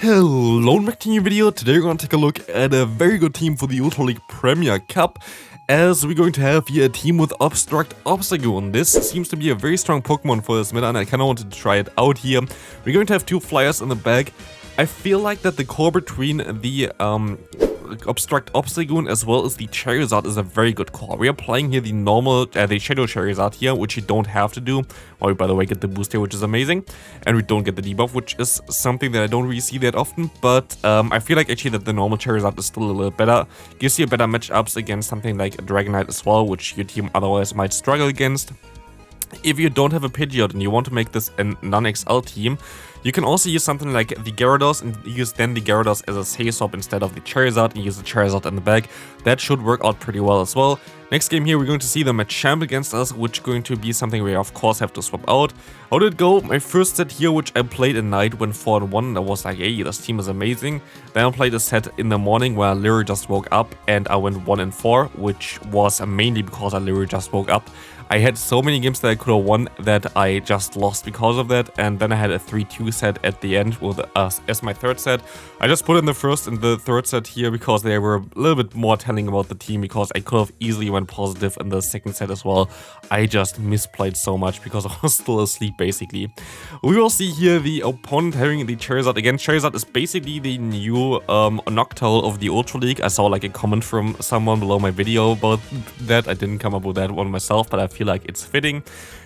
Hello and back to a new video. Today we're going to take a look at a very good team for the Ultra League Premier Cup, as we're going to have here a team with Obstruct Obstagoon. This seems to be a very strong Pokemon for this meta and I kind of wanted to try it out here. We're going to have two flyers in the bag. I feel like that the core between the Obstruct Obstagoon as well as the Charizard is a very good core. We are playing here the normal, the Shadow Charizard here, which you don't have to do. Or we, by the way, get the boost here, which is amazing. And we don't get the debuff, which is something that I don't really see that often. But I feel like actually that the normal Charizard is still a little better. Gives you better matchups against something like a Dragonite as well, which your team otherwise might struggle against. If you don't have a Pidgeot and you want to make this a non-XL team, you can also use something like the Gyarados and use then the Gyarados as a safe swap instead of the Charizard and use the Charizard in the bag. That should work out pretty well as well. Next game here, we're going to see them at Champ against us, which is going to be something we of course have to swap out. How did it go? My first set here, which I played at night, went 4-1, and I was like, hey, this team is amazing. Then I played a set in the morning where I literally just woke up and I went 1-4, which was mainly because I literally just woke up. I had so many games that I could have won that I just lost because of that, and then I had a 3-2 set at the end with us as my third set. I just put in the first and the third set here because they were a little bit more telling about the team, because I could have easily went positive in the second set as well. I just misplayed so much because I was still asleep basically. We will see here the opponent having the Charizard. Again, Charizard is basically the new Noctowl of the Ultra League. I saw like a comment from someone below my video about that. I didn't come up with that one myself, but I feel like it's fitting.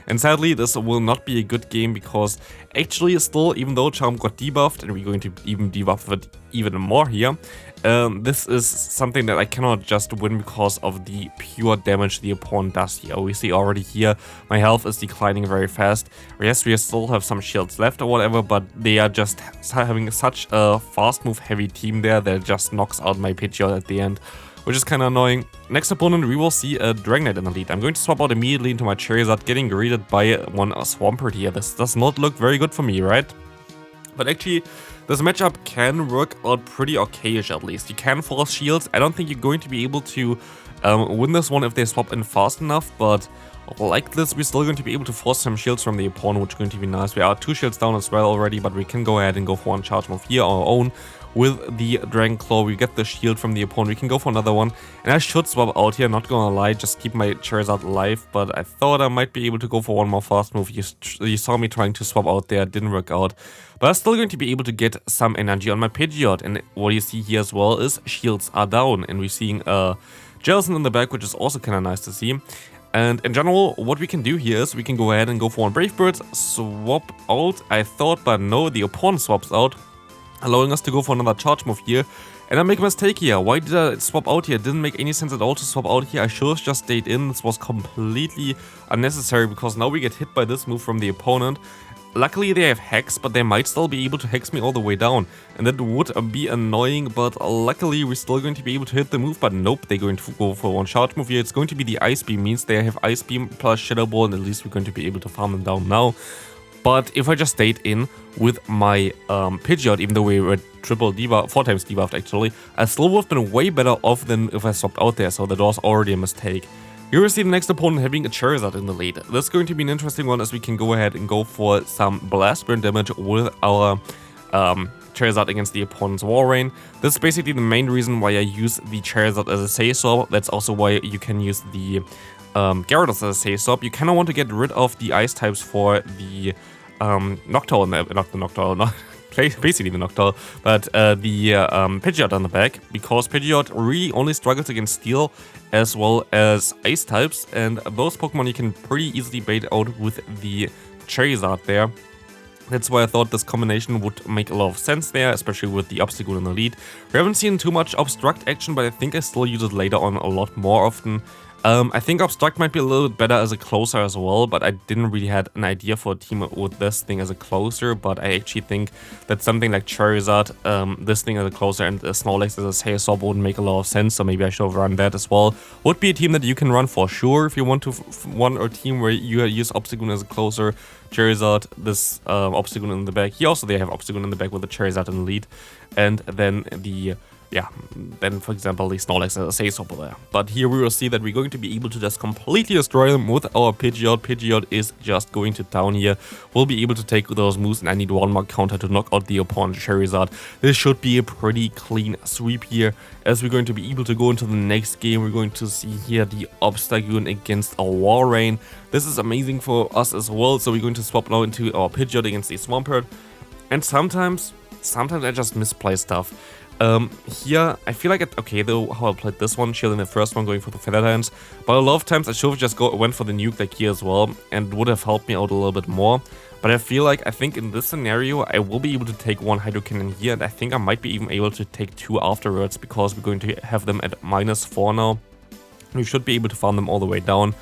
And sadly, this will not be a good game because actually still, even though Charm got debuffed, and we're going to even debuff it even more here, this is something that I cannot just win because of the pure damage the opponent does here. We see already here, my health is declining very fast. Yes, we still have some shields left or whatever, but they are just having such a fast move heavy team there that it just knocks out my Pidgeot at the end, which is kind of annoying. Next opponent, we will see a Dragonite in the lead. I'm going to swap out immediately into my Charizard, getting greeted by one Swampert here. This does not look very good for me, right? But actually, this matchup can work out pretty okayish at least. You can force shields. I don't think you're going to be able to win this one if they swap in fast enough, but like this, we're still going to be able to force some shields from the opponent, which is going to be nice. We are 2 shields down as well already, but we can go ahead and go for one charge move here, our own. With the Dragon Claw, we get the shield from the opponent. We can go for another one. And I should swap out here, not gonna lie, just keep my Charizard alive. But I thought I might be able to go for one more fast move. You saw me trying to swap out there, didn't work out. But I'm still going to be able to get some energy on my Pidgeot. And what you see here as well is shields are down. And we're seeing Jellicent in the back, which is also kind of nice to see. And in general, what we can do here is we can go ahead and go for one Brave Bird, swap out, I thought, but no, the opponent swaps out, allowing us to go for another charge move here. And I make a mistake here. Why did I swap out here? It didn't make any sense at all to swap out here. I should have just stayed in. This was completely unnecessary because now we get hit by this move from the opponent. Luckily they have Hex, but they might still be able to Hex me all the way down. And that would be annoying, but luckily we're still going to be able to hit the move. But nope, they're going to go for one charge move here. It's going to be the Ice Beam, means they have Ice Beam plus Shadow Ball, and at least we're going to be able to farm them down now. But if I just stayed in with my Pidgeot, even though we were 4 times debuffed actually, I still would have been way better off than if I swapped out there, so that was already a mistake. Here we see the next opponent having a Charizard in the lead. This is going to be an interesting one, as we can go ahead and go for some Blast Burn damage with our Charizard against the opponent's Walrein. This is basically the main reason why I use the Charizard as a safe swap. That's also why you can use the Gyarados as a safe swap. You kind of want to get rid of the ice types for the Noctowl, not the Noctowl, not basically the Noctowl, but the Pidgeot on the back, because Pidgeot really only struggles against Steel as well as Ice types, and those Pokemon you can pretty easily bait out with the Charizard there. That's why I thought this combination would make a lot of sense there, especially with the Obstagoon in the lead. We haven't seen too much Obstruct action, but I think I still use it later on a lot more often. I think Obstruct might be a little bit better as a closer as well, but I didn't really have an idea for a team with this thing as a closer. But I actually think that something like Charizard, this thing as a closer, and Snorlax as a safe swap would make a lot of sense, so maybe I should have run that as well. Would be a team that you can run for sure if you want to run a team where you use Obstagoon as a closer, Charizard, this Obstagoon in the back. Here also they have Obstagoon in the back with the Charizard in the lead, and then the yeah, then for example the Snorlax says over there. But here we will see that we're going to be able to just completely destroy them with our Pidgeot. Pidgeot is just going to town here. We'll be able to take those moves, and I need one more counter to knock out the opponent Charizard. This should be a pretty clean sweep here, as we're going to be able to go into the next game. We're going to see here the Obstagoon against a Walrein. This is amazing for us as well, so we're going to swap now into our Pidgeot against the Swampert. And sometimes I just misplay stuff. Here, I feel like okay though how I played this one, shielding the first one, going for the Feather Dance, but a lot of times I should have just went for the nuke like here as well, and would have helped me out a little bit more. But I think in this scenario, I will be able to take one Hydro Cannon here, and I think I might be even able to take two afterwards, because we're going to have them at -4 now. We should be able to farm them all the way down,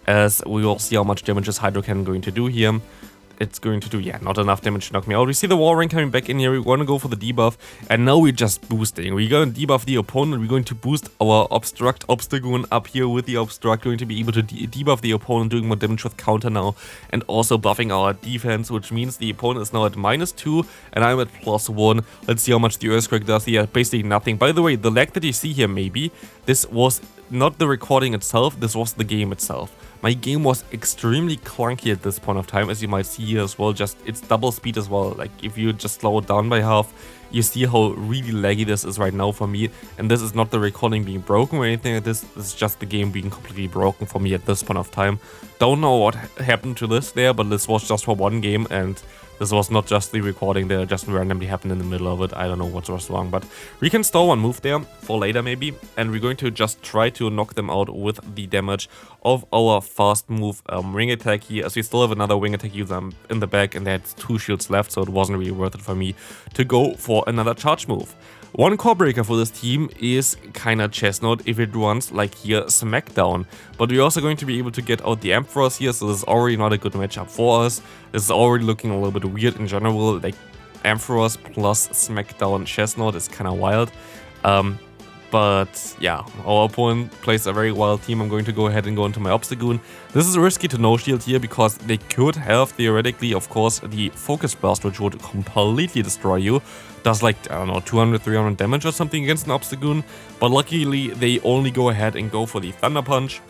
as we will see how much damage this Hydro Cannon going to do here. It's going to do, yeah, not enough damage to knock me out. We see the Walrein coming back in here. We're going to go for the debuff, and now we're just boosting. We're going to debuff the opponent. We're going to boost our Obstruct Obstagoon up here with the Obstruct, going to be able to debuff the opponent, doing more damage with counter now, and also buffing our defense, which means the opponent is now at -2, and I'm at +1. Let's see how much the Earthquake does here. Basically nothing. By the way, the lag that you see here, maybe, this was not the recording itself, this was the game itself. My game was extremely clunky at this point of time, as you might see here as well. Just, it's double speed as well. Like, if you just slow it down by half, you see how really laggy this is right now for me. And this is not the recording being broken or anything like this. This is just the game being completely broken for me at this point of time. Don't know what happened to this there, but this was just for one game, and this was not just the recording that just randomly happened in the middle of it. I don't know what was wrong, but we can store one move there for later maybe, and we're going to just try to knock them out with the damage of our fast move Wing Attack here, as we still have another Wing Attack user in the back, and they had 2 shields left, so it wasn't really worth it for me to go for another charge move. One core breaker for this team is kinda Chestnut if it runs like here Smackdown, but we're also going to be able to get out the Ampharos here, so this is already not a good matchup for us. This is already looking a little bit weird in general, like Ampharos plus Smackdown Chestnut is kinda wild. But yeah, our opponent plays a very wild team. I'm going to go ahead and go into my Obstagoon. This is risky to no shield here, because they could have theoretically, of course, the Focus Blast, which would completely destroy you. Does like, I don't know, 200, 300 damage or something against an Obstagoon. But luckily, they only go ahead and go for the Thunder Punch,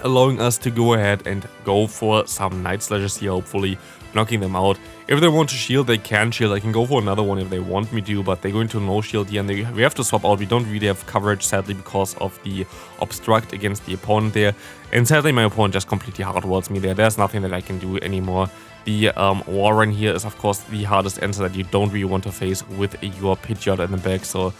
allowing us to go ahead and go for some Night Slashes here, hopefully knocking them out. If they want to shield, they can shield. I can go for another one if they want me to, but they're going to no shield here, and we have to swap out. We don't really have coverage, sadly, because of the Obstruct against the opponent there. And sadly, my opponent just completely hardwalls me there. There's nothing that I can do anymore. The Walrein here is, of course, the hardest answer that you don't really want to face with your Pidgeot in the back. So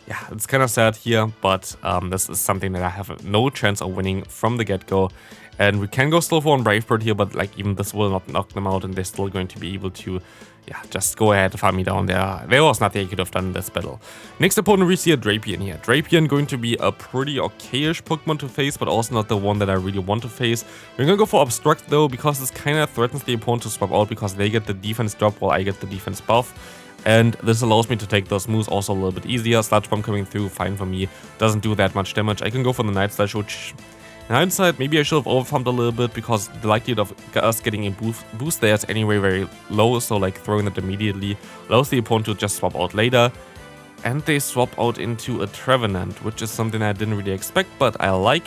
yeah, it's kind of sad here, but this is something that I have no chance of winning from the get-go. And we can go still for one Brave Bird here, but like even this will not knock them out, and they're still going to be able to, yeah, just go ahead and farm me down there. There was nothing I could have done in this battle. Next opponent, we see a Drapion here. Drapion going to be a pretty okayish Pokemon to face, but also not the one that I really want to face. We're gonna go for Obstruct though, because this kind of threatens the opponent to swap out, because they get the defense drop while I get the defense buff. And this allows me to take those moves also a little bit easier. Sludge Bomb coming through, fine for me. Doesn't do that much damage. I can go for the Night Slash, which in hindsight, maybe I should have overfarmed a little bit, because the likelihood of us getting a boost there is anyway very low, so like throwing it immediately allows the opponent to just swap out later. And they swap out into a Trevenant, which is something I didn't really expect, but I like.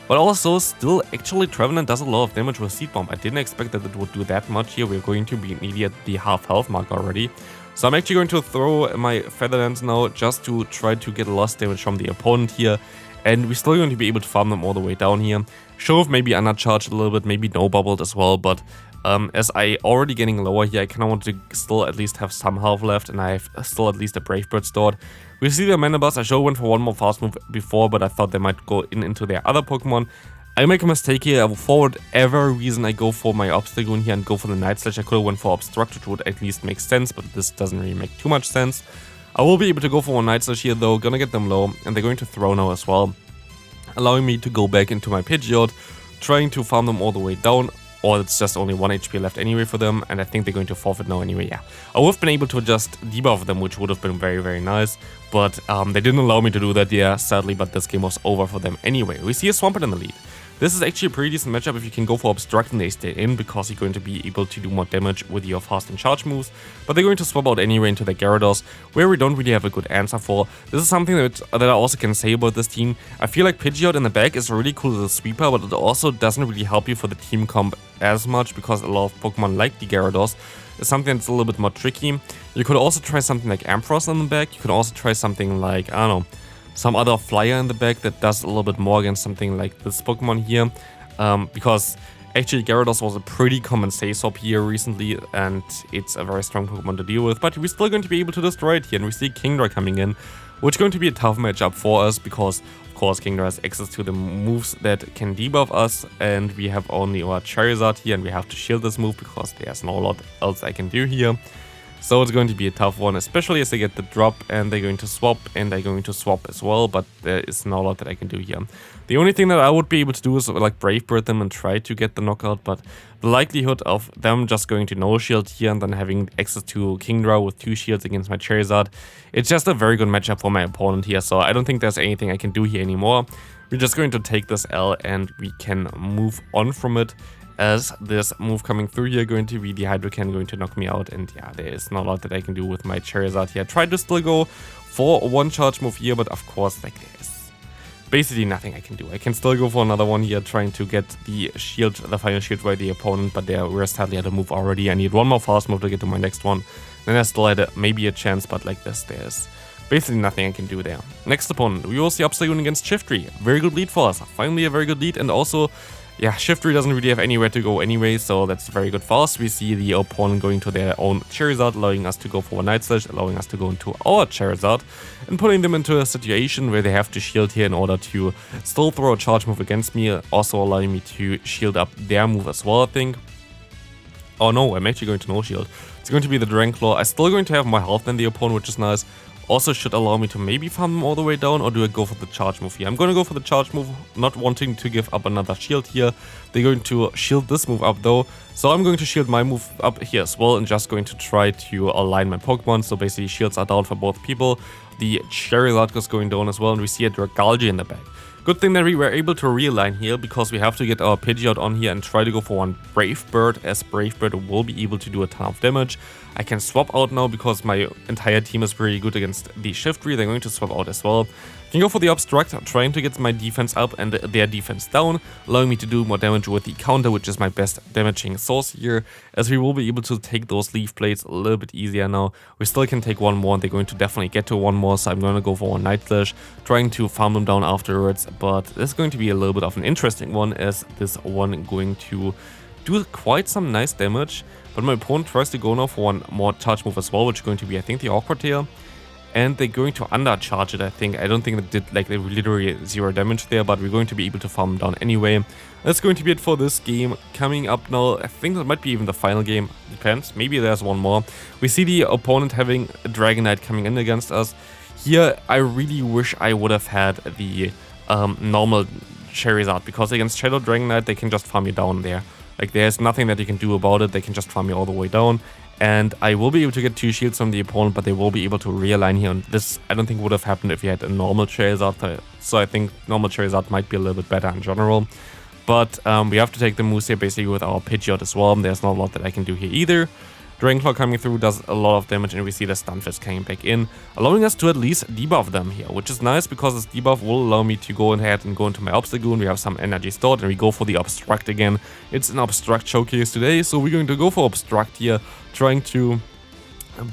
But also, still, actually, Trevenant does a lot of damage with Seed Bomb. I didn't expect that it would do that much here. We're going to be nearly at the half health mark already. So I'm actually going to throw my Feather Dance now, just to try to get lost damage from the opponent here. And we're still going to be able to farm them all the way down here. Should have maybe undercharged a little bit, maybe no bubbled as well, but as I already getting lower here, I kind of want to still at least have some health left, and I have still at least a Brave Bird stored. We see the Manabus. I should have went for one more fast move before, but I thought they might go into their other Pokemon. I make a mistake here. For whatever reason, I go for my Obstagoon here and go for the Night Slash. I could have went for Obstruct, which would at least make sense, but this doesn't really make too much sense. I will be able to go for one Night Slash here though, gonna get them low, and they're going to throw now as well, allowing me to go back into my Pidgeot, trying to farm them all the way down, or it's just only 1 HP left anyway for them, and I think they're going to forfeit now anyway, yeah. I would have been able to just debuff them, which would have been very, very nice, but they didn't allow me to do that, yeah, sadly, but this game was over for them anyway. We see a Swampert in the lead. This is actually a pretty decent matchup if you can go for Obstruct and they stay in, because you're going to be able to do more damage with your fast and charge moves, but they're going to swap out NiRiain to the Gyarados, where we don't really have a good answer for. This is something that I also can say about this team. I feel like Pidgeot in the back is really cool as a sweeper, but it also doesn't really help you for the team comp as much, because a lot of Pokemon like the Gyarados is something that's a little bit more tricky. You could also try something like Ampharos in the back. You could also try something like, I don't know, some other flyer in the back that does a little bit more against something like this Pokemon here, because actually Gyarados was a pretty common Sasop here recently, and it's a very strong Pokemon to deal with, but we're still going to be able to destroy it here, and we see Kingdra coming in, which is going to be a tough matchup for us, because of course Kingdra has access to the moves that can debuff us, and we have only our Charizard here, and we have to shield this move because there's no lot else I can do here. So it's going to be a tough one, especially as they get the drop and they're going to swap and they're going to swap as well, but there is not a lot that I can do here. The only thing that I would be able to do is like Brave Bird them and try to get the knockout, but the likelihood of them just going to no shield here and then having access to Kingdra with 2 shields against my Charizard, it's just a very good matchup for my opponent here, so I don't think there's anything I can do here anymore. We're just going to take this L and we can move on from it, as this move coming through here going to be the Hydrocan going to knock me out, and yeah, there is not a lot that I can do with my Charizard here. I tried to still go for one charge move here, but of course, like, there is basically nothing I can do. I can still go for another one here, trying to get the shield, the final shield by the opponent, but we're sadly at a move already. I need one more fast move to get to my next one. Then I still had maybe a chance, but like this, there's basically nothing I can do there. Next opponent, we will see Obstagoon against Shiftry. Very good lead for us. Finally a very good lead, and also, yeah, Shiftry doesn't really have anywhere to go anyway, so that's very good for us. We see the opponent going to their own Charizard, allowing us to go for a Night Slash, allowing us to go into our Charizard, and putting them into a situation where they have to shield here in order to still throw a charge move against me, also allowing me to shield up their move as well, I think. Oh no, I'm actually going to no shield. It's going to be the Dragalge. I'm still going to have more health than the opponent, which is nice. Also should allow me to maybe farm them all the way down, or do I go for the charge move here? I'm going to go for the charge move, not wanting to give up another shield here. They're going to shield this move up though, so I'm going to shield my move up here as well, and just going to try to align my Pokemon, so basically shields are down for both people. The Charizard is going down as well, and we see a Dragalge in the back. Good thing that we were able to realign here, because we have to get our Pidgeot on here and try to go for one Brave Bird, as Brave Bird will be able to do a ton of damage. I can swap out now because my entire team is pretty good against the Shiftry. They're going to swap out as well. I can go for the Obstruct, trying to get my defense up and their defense down, allowing me to do more damage with the counter, which is my best damaging source here, as we will be able to take those Leaf Blades a little bit easier now. We still can take one more, and they're going to definitely get to one more, so I'm going to go for one Night Slash, trying to farm them down afterwards, but this is going to be a little bit of an interesting one, as this one going to do quite some nice damage, but my opponent tries to go now for one more charge move as well, which is going to be, I think, the Awkward Tail. And they're going to undercharge it, I think. I don't think it did, like, literally 0 damage there, but we're going to be able to farm them down anyway. That's going to be it for this game. Coming up now, I think that might be even the final game. Depends. Maybe there's one more. We see the opponent having a Dragonite coming in against us. Here, I really wish I would have had the normal Charizard, because against Shadow Dragonite, they can just farm you down there. Like, there's nothing that you can do about it. They can just farm you all the way down. And I will be able to get 2 shields from the opponent, but they will be able to realign here. And this, I don't think, would have happened if you had a normal Charizard. So I think normal Charizard might be a little bit better in general. But we have to take the moves here basically with our Pidgeot as well. There's not a lot that I can do here either. Dragalge coming through does a lot of damage, and we see the Stunfisk coming back in, allowing us to at least debuff them here, which is nice because this debuff will allow me to go ahead and go into my Obstagoon. We have some energy stored, and we go for the Obstruct again. It's an Obstruct showcase today, so we're going to go for Obstruct here, trying to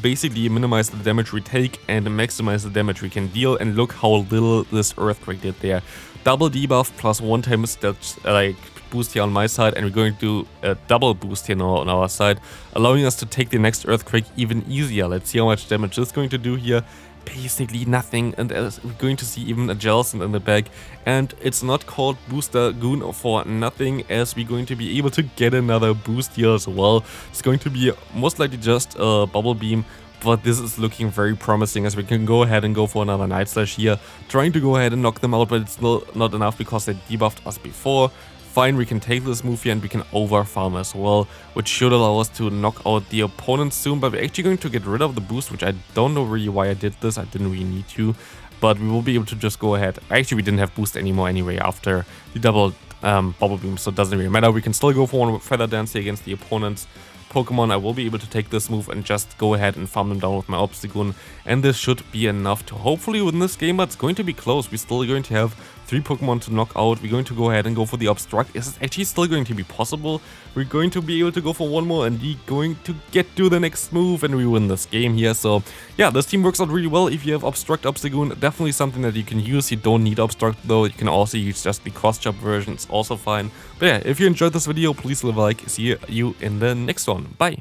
basically minimize the damage we take and maximize the damage we can deal. And look how little this Earthquake did there. Double debuff plus 1-time stats, like, boost here on my side, and we're going to do a double boost here now on our side, allowing us to take the next Earthquake even easier. Let's see how much damage this is going to do here. Basically nothing, and as we're going to see even a Jellicent in the back, and it's not called Booster Goon for nothing, as we're going to be able to get another boost here as well. It's going to be most likely just a Bubble Beam, but this is looking very promising, as we can go ahead and go for another Night Slash here, trying to go ahead and knock them out, but it's still not enough because they debuffed us before. Fine, we can take this move here and we can overfarm as well, which should allow us to knock out the opponent soon, but we're actually going to get rid of the boost, which I don't know really why I did this. I didn't really need to, but we will be able to just go ahead. Actually, we didn't have boost anymore anyway after the double Bubble Beam, so it doesn't really matter. We can still go for one with Feather Dance here against the opponent's Pokemon. I will be able to take this move and just go ahead and farm them down with my Obstagoon, and this should be enough to hopefully win this game, but it's going to be close. We're still going to have 3 Pokemon to knock out. We're going to go ahead and go for the Obstruct. Is it actually still going to be possible? We're going to be able to go for one more, and we're going to get to the next move, and we win this game here. So yeah, this team works out really well. If you have Obstruct Obstagoon, definitely something that you can use. You don't need Obstruct though. You can also use just the cross-chop version. It's also fine. But yeah, if you enjoyed this video, please leave a like. See you in the next one. Bye.